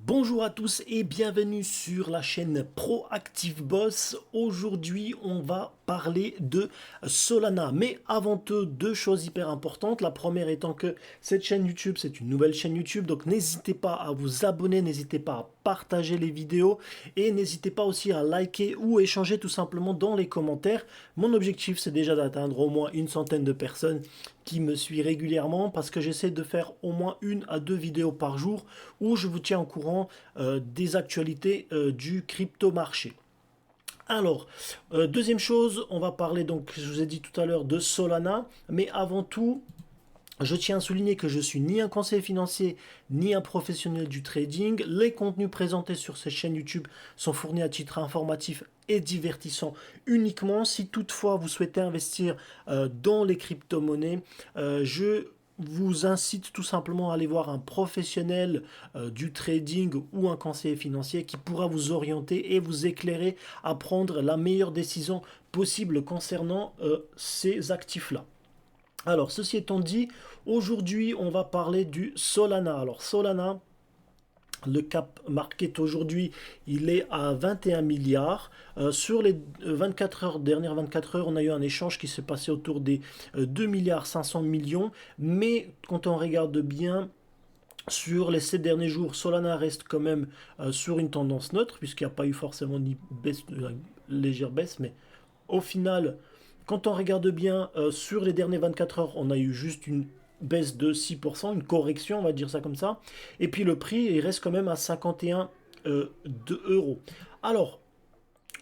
Bonjour à tous et bienvenue sur la chaîne Proactive Boss. Aujourd'hui, on va parler de Solana. Mais avant tout, deux choses hyper importantes. La première étant que cette chaîne YouTube, c'est une nouvelle chaîne YouTube. Donc n'hésitez pas à vous abonner, n'hésitez pas à partager les vidéos et n'hésitez pas aussi à liker ou échanger tout simplement dans les commentaires. Mon objectif, c'est déjà d'atteindre au moins une centaine de personnes qui me suivent régulièrement parce que j'essaie de faire au moins 1 à 2 vidéos par jour où je vous tiens au courant des actualités du crypto marché. Alors, deuxième chose, on va parler donc, je vous ai dit tout à l'heure, de Solana, mais avant tout, je tiens à souligner que je suis ni un conseiller financier ni un professionnel du trading. Les contenus présentés sur cette chaîne YouTube sont fournis à titre informatif et divertissant uniquement. Si toutefois vous souhaitez investir dans les crypto-monnaies, je vous incite tout simplement à aller voir un professionnel du trading ou un conseiller financier qui pourra vous orienter et vous éclairer à prendre la meilleure décision possible concernant ces actifs-là. Alors, ceci étant dit, aujourd'hui, on va parler du Solana. Alors, Solana, le cap market aujourd'hui, il est à 21 milliards. Sur les 24 heures, dernières 24 heures, on a eu un échange qui s'est passé autour des 2 milliards 500 millions. Mais quand on regarde bien, sur les 7 derniers jours, Solana reste quand même sur une tendance neutre, puisqu'il n'y a pas eu forcément ni baisse, légère baisse, mais au final, quand on regarde bien, sur les dernières 24 heures, on a eu juste une baisse de 6%, une correction, on va dire ça comme ça. Et puis le prix, il reste quand même à 51 euros. Alors,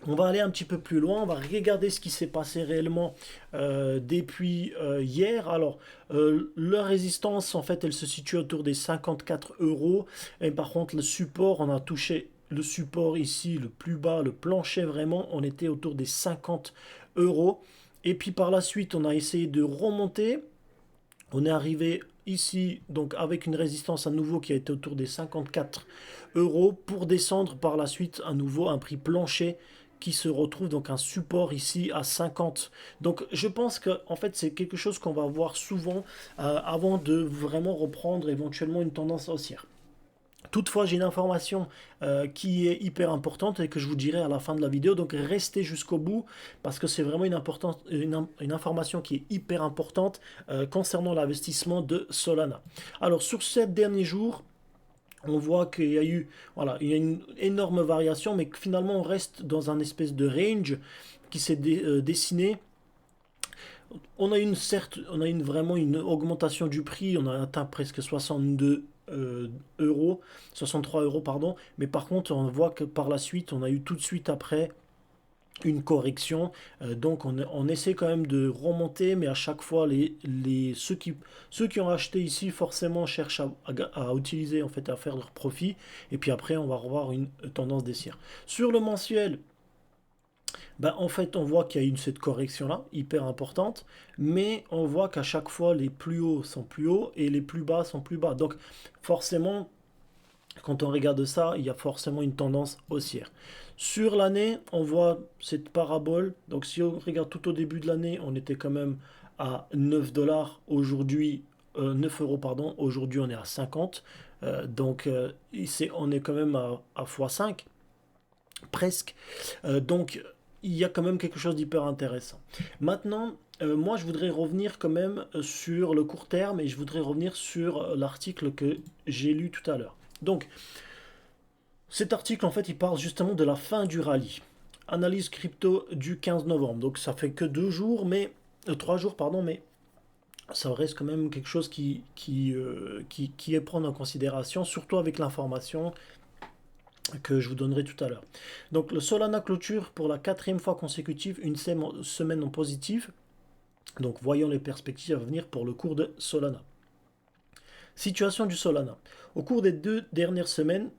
on va aller un petit peu plus loin, on va regarder ce qui s'est passé réellement depuis hier. Alors, la résistance, en fait, elle se situe autour des 54 euros. Et par contre, le support, on a touché le support ici, le plus bas, le plancher vraiment, on était autour des 50 euros. Et puis par la suite, on a essayé de remonter. On est arrivé ici, donc avec une résistance à nouveau qui a été autour des 54 euros pour descendre par la suite à nouveau un prix plancher qui se retrouve donc un support ici à 50. Donc je pense que en fait c'est quelque chose qu'on va voir souvent avant de vraiment reprendre éventuellement une tendance haussière. Toutefois, j'ai une information qui est hyper importante et que je vous dirai à la fin de la vidéo. Donc, restez jusqu'au bout parce que c'est vraiment une information qui est hyper importante concernant l'investissement de Solana. Alors, sur ces derniers jours, on voit qu'il y a eu, voilà, il y a une énorme variation, mais que finalement, on reste dans un espèce de range qui s'est dessiné. On a vraiment une augmentation du prix, on a atteint presque 62 euros, 63 euros pardon, mais par contre on voit que par la suite on a eu tout de suite après une correction, donc on essaie quand même de remonter, mais à chaque fois ceux qui ont acheté ici forcément cherchent à utiliser en fait à faire leur profit, et puis après on va revoir une tendance baissière. Sur le mensuel, ben, en fait, on voit qu'il y a eu cette correction-là, hyper importante, mais on voit qu'à chaque fois, les plus hauts sont plus hauts et les plus bas sont plus bas. Donc, forcément, quand on regarde ça, il y a forcément une tendance haussière. Sur l'année, on voit cette parabole. Donc, si on regarde tout au début de l'année, on était quand même à 9 dollars. Aujourd'hui, 9 euros, pardon. Aujourd'hui, on est à 50. Donc, on est quand même à x5 presque. Donc, il y a quand même quelque chose d'hyper intéressant. Maintenant, moi, je voudrais revenir quand même sur le court terme et je voudrais revenir sur l'article que j'ai lu tout à l'heure. Donc, cet article, en fait, il parle justement de la fin du rallye. Analyse crypto du 15 novembre. Donc, ça fait que 2 jours, mais 3 jours, pardon, mais ça reste quand même quelque chose qui est prendre en considération, surtout avec l'information que je vous donnerai tout à l'heure. Donc le Solana clôture pour la 4e fois consécutive une semaine en positif. Donc voyons les perspectives à venir pour le cours de Solana. Situation du Solana. Au cours des 2 dernières semaines,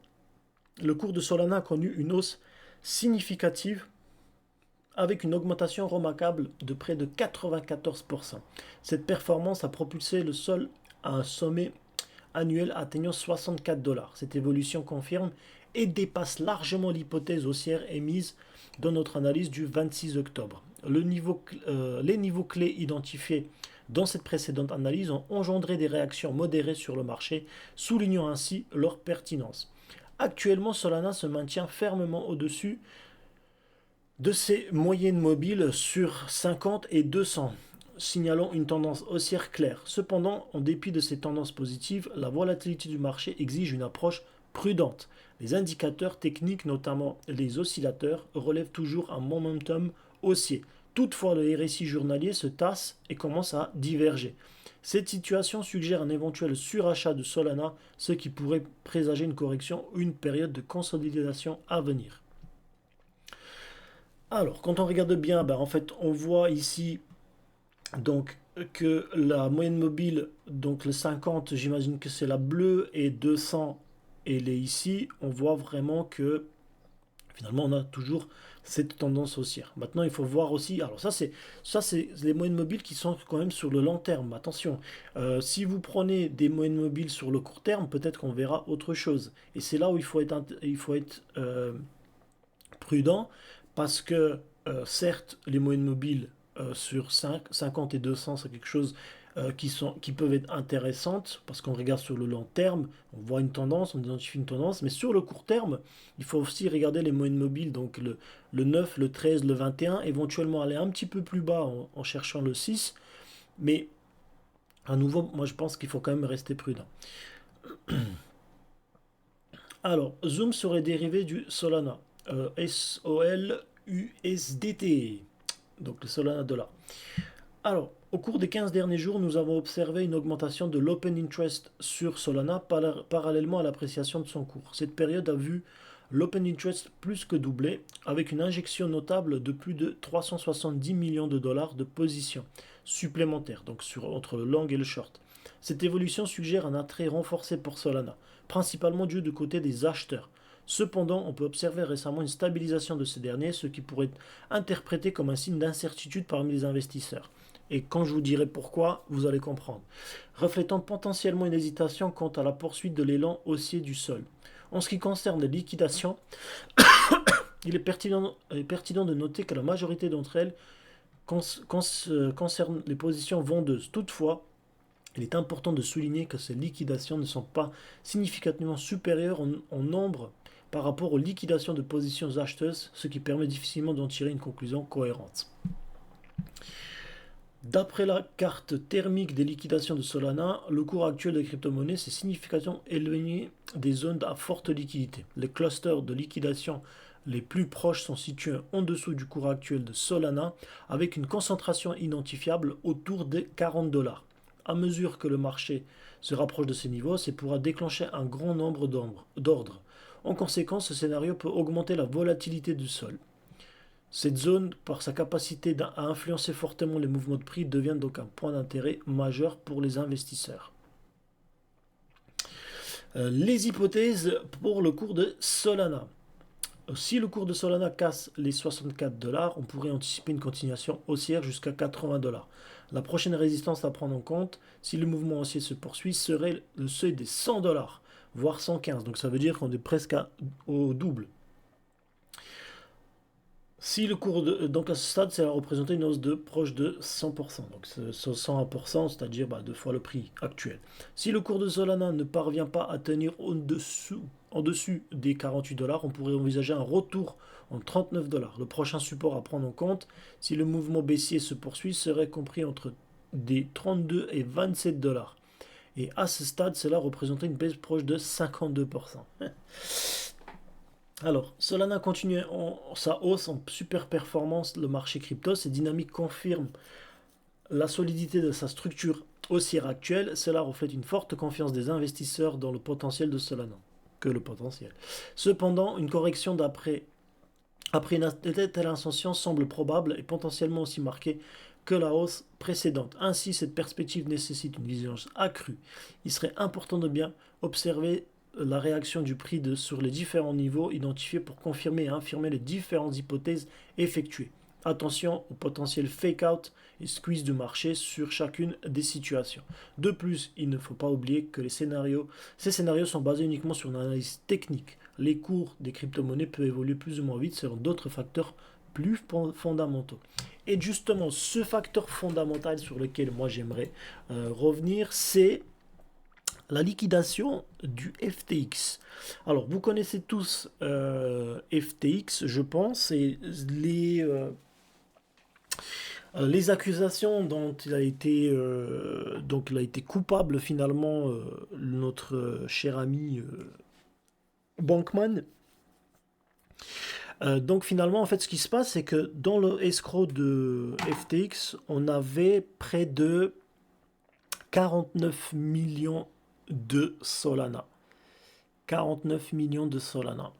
le cours de Solana a connu une hausse significative avec une augmentation remarquable de près de 94%. Cette performance a propulsé le Sol à un sommet annuel atteignant 64 dollars. Cette évolution confirme et dépasse largement l'hypothèse haussière émise dans notre analyse du 26 octobre. Les niveaux clés identifiés dans cette précédente analyse ont engendré des réactions modérées sur le marché, soulignant ainsi leur pertinence. Actuellement, Solana se maintient fermement au-dessus de ses moyennes mobiles sur 50 et 200, signalant une tendance haussière claire. Cependant, en dépit de ces tendances positives, la volatilité du marché exige une approche prudente. Les indicateurs techniques, notamment les oscillateurs, relèvent toujours un momentum haussier. Toutefois, le RSI journalier se tasse et commence à diverger. Cette situation suggère un éventuel surachat de Solana, ce qui pourrait présager une correction ou une période de consolidation à venir. Alors, quand on regarde bien, en fait, on voit ici donc que la moyenne mobile, donc le 50, j'imagine que c'est la bleue, et 200, elle est ici. On voit vraiment que finalement, on a toujours cette tendance haussière. Maintenant, il faut voir aussi, alors ça c'est les moyennes mobiles qui sont quand même sur le long terme. Attention, si vous prenez des moyennes mobiles sur le court terme, peut-être qu'on verra autre chose. Et c'est là où il faut être prudent parce que certes, les moyennes mobiles sur 50 et 200, c'est quelque chose qui peuvent être intéressantes parce qu'on regarde sur le long terme, on voit une tendance, on identifie une tendance, mais sur le court terme, il faut aussi regarder les moyennes mobiles, donc le 9, le 13, le 21, éventuellement aller un petit peu plus bas en cherchant le 6, mais à nouveau, moi je pense qu'il faut quand même rester prudent. Alors, Zoom serait dérivé du Solana, SOL-USDT, donc le Solana dollar. Alors, au cours des 15 derniers jours, nous avons observé une augmentation de l'open interest sur Solana parallèlement à l'appréciation de son cours. Cette période a vu l'open interest plus que doubler, avec une injection notable de plus de 370 millions de dollars de positions supplémentaires, donc entre le long et le short. Cette évolution suggère un attrait renforcé pour Solana, principalement dû du côté des acheteurs. Cependant, on peut observer récemment une stabilisation de ces derniers, ce qui pourrait être interprété comme un signe d'incertitude parmi les investisseurs. Et quand je vous dirai pourquoi, vous allez comprendre. Reflétant potentiellement une hésitation quant à la poursuite de l'élan haussier du sol. En ce qui concerne les liquidations, il est pertinent de noter que la majorité d'entre elles concernent les positions vendeuses. Toutefois, il est important de souligner que ces liquidations ne sont pas significativement supérieures en nombre par rapport aux liquidations de positions acheteuses, ce qui permet difficilement d'en tirer une conclusion cohérente. D'après la carte thermique des liquidations de Solana, le cours actuel des crypto-monnaies s'est significativement éloigné des zones à forte liquidité. Les clusters de liquidation les plus proches sont situés en dessous du cours actuel de Solana, avec une concentration identifiable autour de 40 $. À mesure que le marché se rapproche de ces niveaux, ça pourra déclencher un grand nombre d'ordres. En conséquence, ce scénario peut augmenter la volatilité du sol. Cette zone, par sa capacité à influencer fortement les mouvements de prix, devient donc un point d'intérêt majeur pour les investisseurs. Les hypothèses pour le cours de Solana. Si le cours de Solana casse les 64 $, on pourrait anticiper une continuation haussière jusqu'à 80 $. La prochaine résistance à prendre en compte, si le mouvement haussier se poursuit, serait le seuil des 100 $, voire 115. Donc ça veut dire qu'on est presque au double. Si le cours donc à ce stade, ça va représenter une hausse de proche de 100%. Donc 100%, c'est-à-dire 2 fois le prix actuel. Si le cours de Solana ne parvient pas à tenir en dessus des 48 $, on pourrait envisager un retour en 39 $. Le prochain support à prendre en compte, si le mouvement baissier se poursuit, serait compris entre des 32 et 27 $. Et à ce stade, cela représenterait une baisse proche de 52%. Alors, Solana continue sa hausse en super performance. Le marché crypto, ces dynamiques confirment la solidité de sa structure haussière actuelle. Cela reflète une forte confiance des investisseurs dans le potentiel de Solana. Que le potentiel. Cependant, une correction après une telle ascension semble probable et potentiellement aussi marquée que la hausse précédente. Ainsi, cette perspective nécessite une vigilance accrue. Il serait important de bien observer la réaction du prix sur les différents niveaux identifiés pour confirmer et infirmer les différentes hypothèses effectuées. Attention au potentiel fake-out et squeeze du marché sur chacune des situations. De plus, il ne faut pas oublier que ces scénarios sont basés uniquement sur une analyse technique. Les cours des crypto-monnaies peuvent évoluer plus ou moins vite selon d'autres facteurs plus fondamentaux. Et justement, ce facteur fondamental sur lequel moi j'aimerais revenir, c'est la liquidation du FTX. Alors, vous connaissez tous FTX, je pense, et les accusations dont il a été coupable finalement, notre cher ami Bankman. Donc finalement, en fait, ce qui se passe, c'est que dans le escroc de FTX, on avait près de 49 millions de Solana. 49 millions de Solana.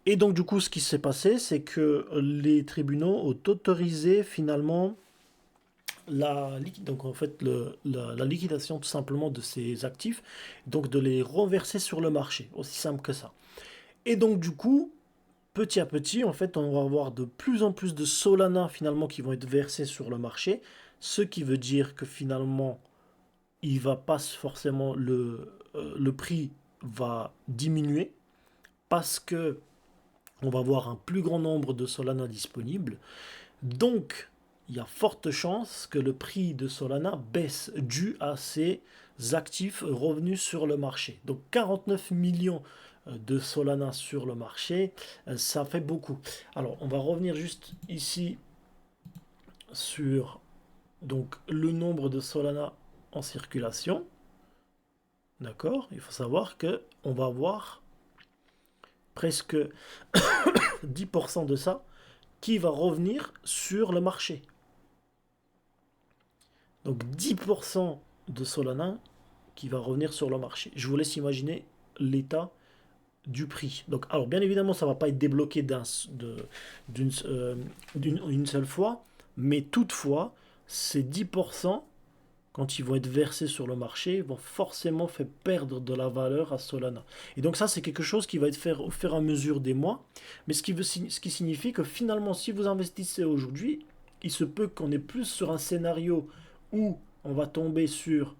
Et donc du coup, ce qui s'est passé, c'est que les tribunaux ont autorisé finalement donc en fait la liquidation tout simplement de ces actifs, donc de les reverser sur le marché, aussi simple que ça. Et donc du coup, petit à petit, en fait, on va avoir de plus en plus de Solana finalement qui vont être versés sur le marché, ce qui veut dire que finalement, il va pas forcément le prix va diminuer parce que on va avoir un plus grand nombre de Solana disponibles. Donc, il y a forte chance que le prix de Solana baisse dû à ces actifs revenus sur le marché. Donc 49 millions de Solana sur le marché, ça fait beaucoup. Alors, on va revenir juste ici sur donc, le nombre de Solana en circulation. D'accord? Il faut savoir que on va avoir presque 10% de ça qui va revenir sur le marché. Donc 10% de Solana qui va revenir sur le marché. Je vous laisse imaginer l'état du prix. Donc, alors bien évidemment, ça ne va pas être débloqué d'une seule fois, mais toutefois, ces 10%, quand ils vont être versés sur le marché, vont forcément faire perdre de la valeur à Solana. Et donc ça, c'est quelque chose qui va être fait au fur et à mesure des mois, mais ce qui signifie que finalement, si vous investissez aujourd'hui, il se peut qu'on ait plus sur un scénario où on va tomber sur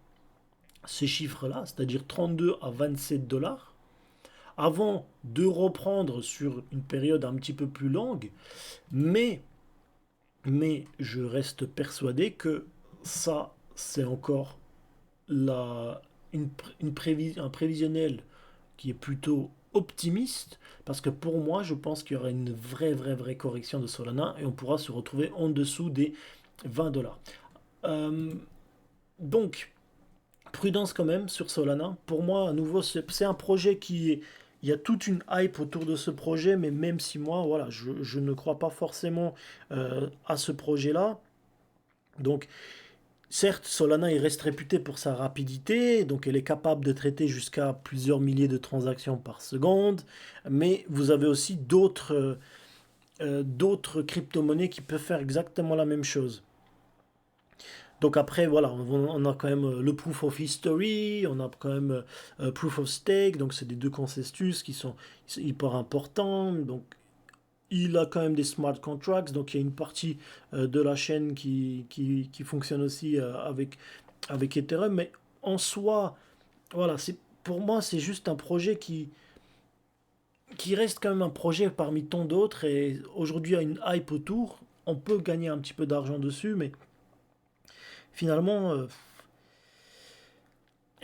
ces chiffres-là, c'est-à-dire 32 à 27 dollars, avant de reprendre sur une période un petit peu plus longue, mais, mais je reste persuadé que ça, c'est encore un prévisionnel qui est plutôt optimiste, parce que pour moi, je pense qu'il y aura une vraie correction de Solana et on pourra se retrouver en dessous des 20 dollars. Euh, donc, prudence quand même sur Solana. Pour moi, à nouveau, c'est un projet qui est... Il y a toute une hype autour de ce projet, mais même si moi, voilà, je ne crois pas forcément à ce projet-là. Donc, certes, Solana il reste réputé pour sa rapidité, donc elle est capable de traiter jusqu'à plusieurs milliers de transactions par seconde, mais vous avez aussi d'autres crypto-monnaies qui peuvent faire exactement la même chose. Donc après, voilà, on a quand même le Proof of History, on a quand même Proof of Stake, donc c'est des deux consensus qui sont hyper importants. Donc il a quand même des smart contracts, donc il y a une partie de la chaîne qui fonctionne aussi avec Ethereum, mais en soi, voilà, pour moi, c'est juste un projet qui reste quand même un projet parmi tant d'autres, et aujourd'hui, il y a une hype autour, on peut gagner un petit peu d'argent dessus, mais finalement,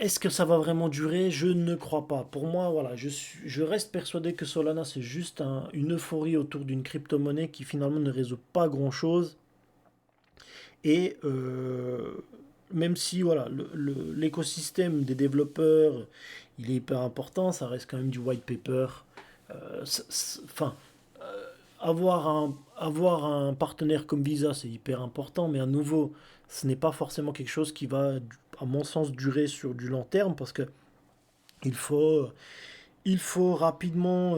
est-ce que ça va vraiment durer? Je ne crois pas. Pour moi, voilà, je reste persuadé que Solana, c'est juste une euphorie autour d'une crypto-monnaie qui finalement ne résout pas grand-chose. Et même si voilà, l'écosystème des développeurs, il est hyper important, ça reste quand même du white paper. Enfin, avoir un partenaire comme Visa, c'est hyper important, mais à nouveau, ce n'est pas forcément quelque chose qui va, à mon sens, durer sur du long terme, parce que il faut, il faut rapidement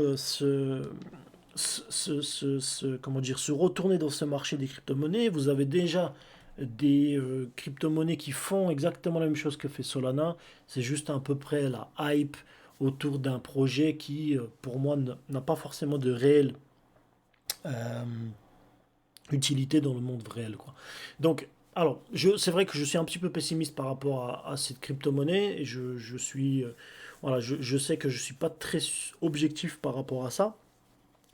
comment dire, se retourner dans ce marché des crypto-monnaies. Vous avez déjà des crypto-monnaies qui font exactement la même chose que fait Solana. C'est juste à peu près la hype autour d'un projet qui, pour moi, n'a pas forcément de réelle euh, utilité dans le monde réel, quoi. Donc, alors, c'est vrai que je suis un petit peu pessimiste par rapport à cette crypto-monnaie. Et je suis, voilà, je sais que je suis pas très objectif par rapport à ça.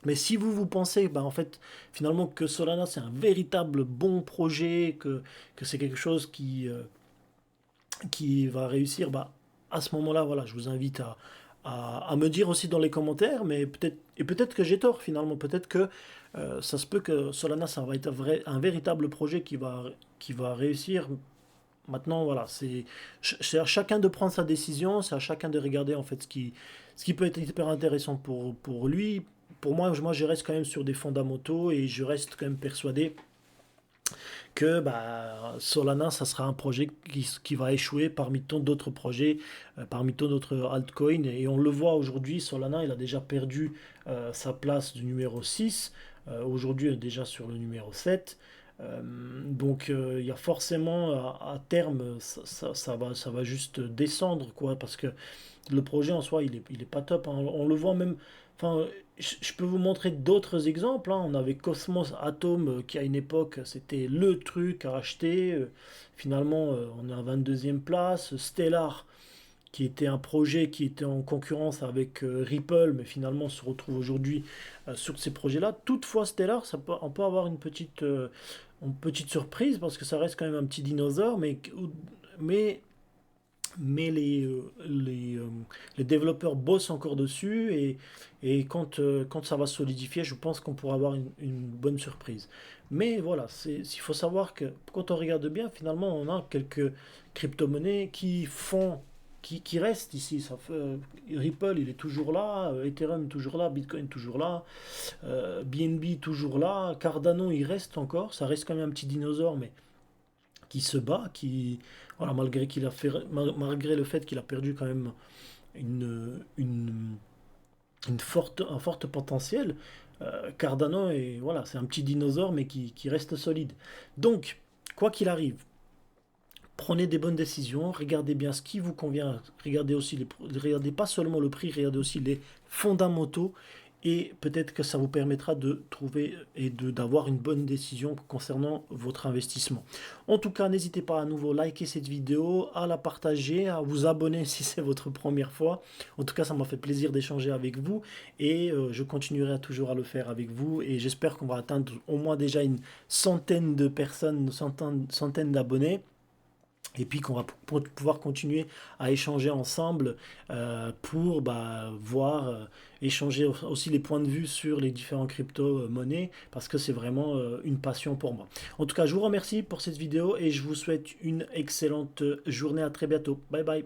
Mais si vous pensez, bah, en fait, finalement, que Solana, c'est un véritable bon projet, que c'est quelque chose qui va réussir, bah, à ce moment-là, voilà, je vous invite à me dire aussi dans les commentaires, mais peut-être que j'ai tort finalement, peut-être que ça se peut que Solana, ça va être un véritable projet qui va réussir. Maintenant, voilà, c'est à chacun de prendre sa décision, c'est à chacun de regarder en fait ce qui peut être hyper intéressant pour lui. Pour moi, je reste quand même sur des fondamentaux et je reste quand même persuadé que bah, Solana, ça sera un projet qui va échouer parmi tant d'autres projets, parmi tant d'autres altcoins. Et on le voit aujourd'hui, Solana, il a déjà perdu sa place du numéro 6. Aujourd'hui, il est déjà sur le numéro 7. Il y a forcément à terme, ça va juste descendre, quoi, parce que le projet en soi, il est pas top, hein. On le voit même. Enfin, je peux vous montrer d'autres exemples, hein. On avait Cosmos Atom qui à une époque c'était le truc à acheter. Finalement, on est à 22e place. Stellar qui était un projet qui était en concurrence avec Ripple, mais finalement on se retrouve aujourd'hui sur ces projets-là. Toutefois, Stellar, on peut avoir une petite surprise parce que ça reste quand même un petit dinosaure, mais mais les développeurs bossent encore dessus et quand ça va se solidifier, je pense qu'on pourra avoir une bonne surprise. Mais voilà, il faut savoir que quand on regarde bien, finalement, on a quelques crypto-monnaies qui restent ici. Ripple, il est toujours là, Ethereum toujours là, Bitcoin toujours là, BNB toujours là, Cardano, il reste encore. Ça reste quand même un petit dinosaure, mais qui se bat, voilà, malgré le fait qu'il a perdu quand même une, un fort potentiel, Cardano voilà, c'est un petit dinosaure mais qui reste solide. Donc, quoi qu'il arrive, prenez des bonnes décisions, regardez bien ce qui vous convient, regardez pas seulement le prix, regardez aussi les fondamentaux et peut-être que ça vous permettra de trouver et d'avoir une bonne décision concernant votre investissement. En tout cas, n'hésitez pas à nouveau liker cette vidéo, à la partager, à vous abonner si c'est votre première fois. En tout cas, ça m'a fait plaisir d'échanger avec vous et je continuerai toujours à le faire avec vous et j'espère qu'on va atteindre au moins déjà une centaine de personnes, centaine d'abonnés. Et puis qu'on va pouvoir continuer à échanger ensemble pour voir, échanger aussi les points de vue sur les différents crypto-monnaies, parce que c'est vraiment une passion pour moi. En tout cas, je vous remercie pour cette vidéo et je vous souhaite une excellente journée. À très bientôt. Bye bye.